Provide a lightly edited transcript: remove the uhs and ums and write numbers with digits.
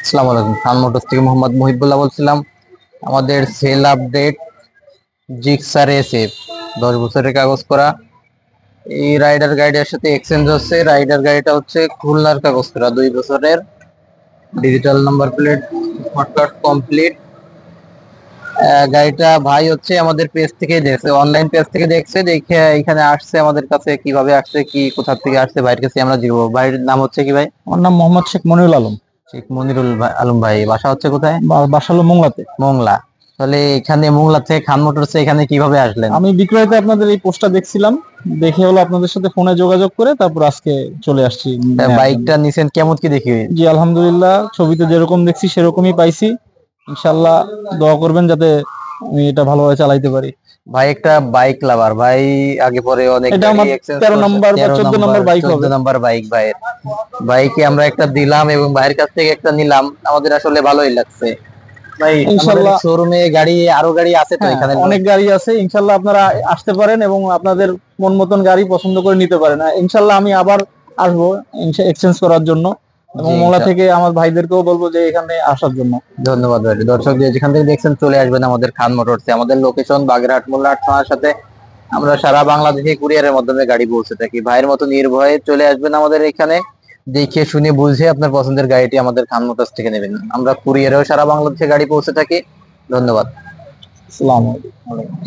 আসসালামু আলাইকুম। খান মোটরস থেকে মোহাম্মদ মুহিবুল্লাহ বলছিলাম। আমাদের সেল আপডেট জিক্সার এসএফ 10 বছরের কাগজ করা। এই রাইডার গাড়িটার সাথে এক্সচেঞ্জ হচ্ছে। রাইডার গাড়িটা হচ্ছে খুলনার কাগজ করা 2 বছরের, digital number plate, smart complete. গাড়িটা ভাই হচ্ছে আমাদের পেজ থেকে দেখছে, অনলাইন পেজ থেকে দেখছে, দেখে এখানে আসছে আমাদের কাছে। কিভাবে আসছে, কি কোথা থেকে আসছে, ভাইয়ের কাছে আমরা দিব। ভাইয়ের নাম হচ্ছে কি ভাই? আমার নাম মোহাম্মদ শেখ মনিরুল আলম। শেখ আলম ভাই। বাসা হচ্ছে কোথায়? বাসা হলো মোংলাতে। মোংলা। তাহলে এখানে মোংলা থেকে খান মোটরস এখানে কিভাবে আসলেন? আমি বিক্রয়তে আপনাদের এই পোস্টটা দেখছিলাম, দেখে হলো আপনাদের সাথে ফোনে যোগাযোগ করে তারপর আজকে চলে আসছি নেয়ার জন্য। বাইকটা নিছেন কেমন কি দেখি? জি আলহামদুলিল্লাহ, ছবিতে যেরকম দেখছি সেরকমই পাইছি। ইনশাল্লাহ দোয়া করবেন যাতে আমি এটা ভালোভাবে চালাইতে পারি। ভাই একটা বাইক লাভার ভাই, আগে পরে অনেক এটা গাড়ি আমার এক্সচেঞ্জ 13 করছে। নম্বর বা 13 14 নম্বর নম্বর বাইক 14 হবে। নাম্বার বাইক ভাইয়ের। বাইকে আমরা একটা দিলাম এবং ভাইয়ের কাছ থেকে একটা নিলাম, আমাদের আসলে ভালোই লাগছে। ভাই আমাদের ইনশাল্লাহ। শোরুমে আরো গাড়ি আছে তো হ্যাঁ, এখানে? অনেক গাড়ি আছে, ইনশাল্লাহ আপনারা আসতে পারেন এবং আপনাদের মন মতন গাড়ি পছন্দ করে নিতে পারেন। ইনশাল্লাহ আমি আবার আসবো এক্সচেঞ্জ করার জন্য, এবং জি মোংলা থেকে আমার ভাইদেরকেও বলবো যে এখানে আসার জন্য। ধন্যবাদ ভাই। দর্শক যে যেখান থেকে দেখছেন চলে আসবেন আমাদের খান মোটরসে। আমাদের লোকেশন বাগেরহাট মোল্লাহাট থানার সাথে। আমরা সারা বাংলাদেশে কুরিয়ারের মাধ্যমে গাড়ি পৌঁছে থাকি। ভাইয়ের মতো নির্ভয়ে চলে আসবেন আমাদের এখানে, দেখে শুনে বুঝে আপনার পছন্দের গাড়িটি আমাদের খান মোটরস থেকে নেবেন। আমরা কুরিয়ারেও সারা বাংলাদেশে গাড়ি পৌঁছে থাকি। ধন্যবাদ। আসসালামু আলাইকুম।